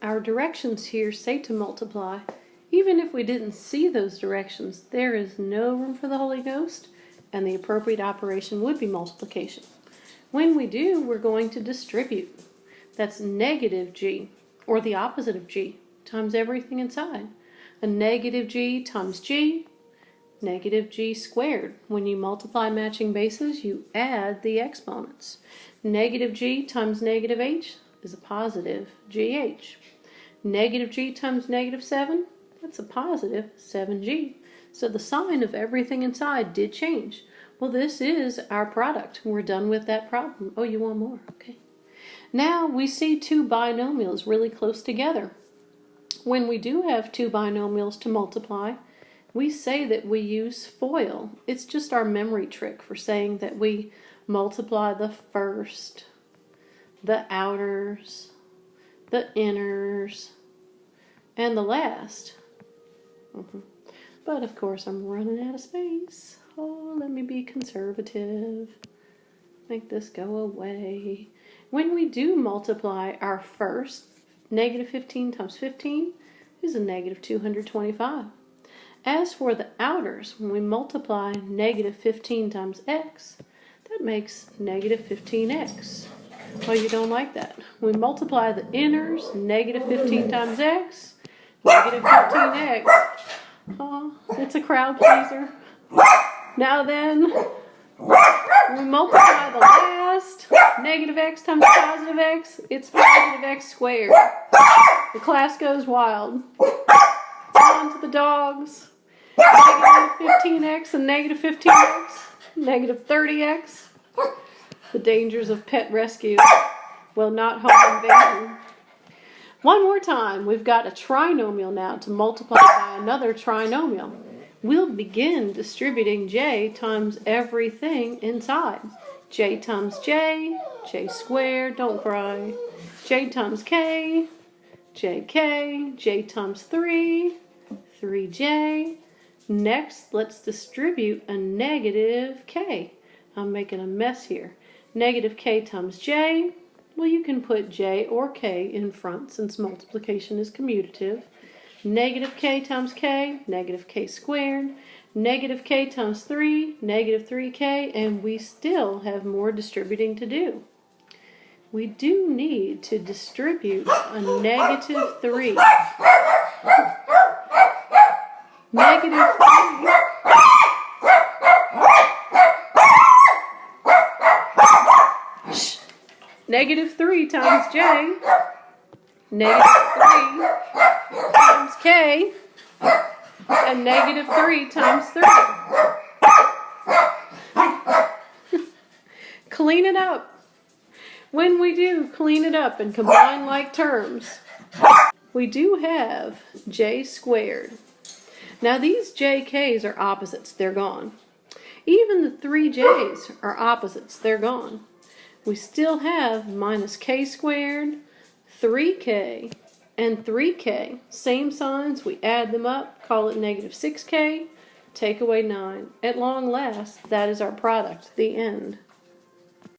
Our directions here say to multiply. Even if we didn't see those directions, there is no room for the Holy Ghost, and the appropriate operation would be multiplication. When we do, we're going to distribute. That's negative g, or the opposite of g, times everything inside. A negative g times g, negative g squared. When you multiply matching bases, you add the exponents. Negative g times negative h is a positive gh. Negative g times negative 7, that's a positive 7g. So the sign of everything inside did change. Well, this is our product. We're done with that problem. Oh, you want more? Okay. Now we see two binomials really close together. When we do have two binomials to multiply, we say that we use FOIL. It's just our memory trick for saying that we multiply the first, the outers, the inners, and the last. But of course I'm running out of space. Oh, let me be conservative. Make this go away. When we do multiply our first, negative 15 times 15 is a negative 225. As for the outers, when we multiply negative 15 times x, that makes negative 15x. Oh, you don't like that. We multiply the inners, negative 15 times x, negative 15x. Oh, it's a crowd pleaser. Now then, we multiply the last, negative x times positive x, it's positive x squared. The class goes wild. On to the dogs. Negative 15x and negative 15x, negative 30x. The dangers of pet rescue. Well, not home invasion. One more time, we've got a trinomial now to multiply by another trinomial. We'll begin distributing j times everything inside. J times j, j squared, don't cry. J times k, jk, j times 3, 3j. Next, let's distribute a negative k. I'm making a mess here. Negative k times j. Well, you can put j or k in front since multiplication is commutative. Negative k times k, negative k squared. Negative k times 3, negative 3k, and we still have more distributing to do. We do need to distribute a negative 3. Negative 3. Shh. Negative 3 times j. Negative 3 times k. And negative 3 times 3. Clean it up. When we do clean it up and combine like terms, we do have j squared. Now these jk's are opposites, they're gone. Even the 3j's are opposites, they're gone. We still have minus k squared, 3k, and 3k. Same signs, we add them up, call it negative 6k, take away 9. At long last, that is our product, the end.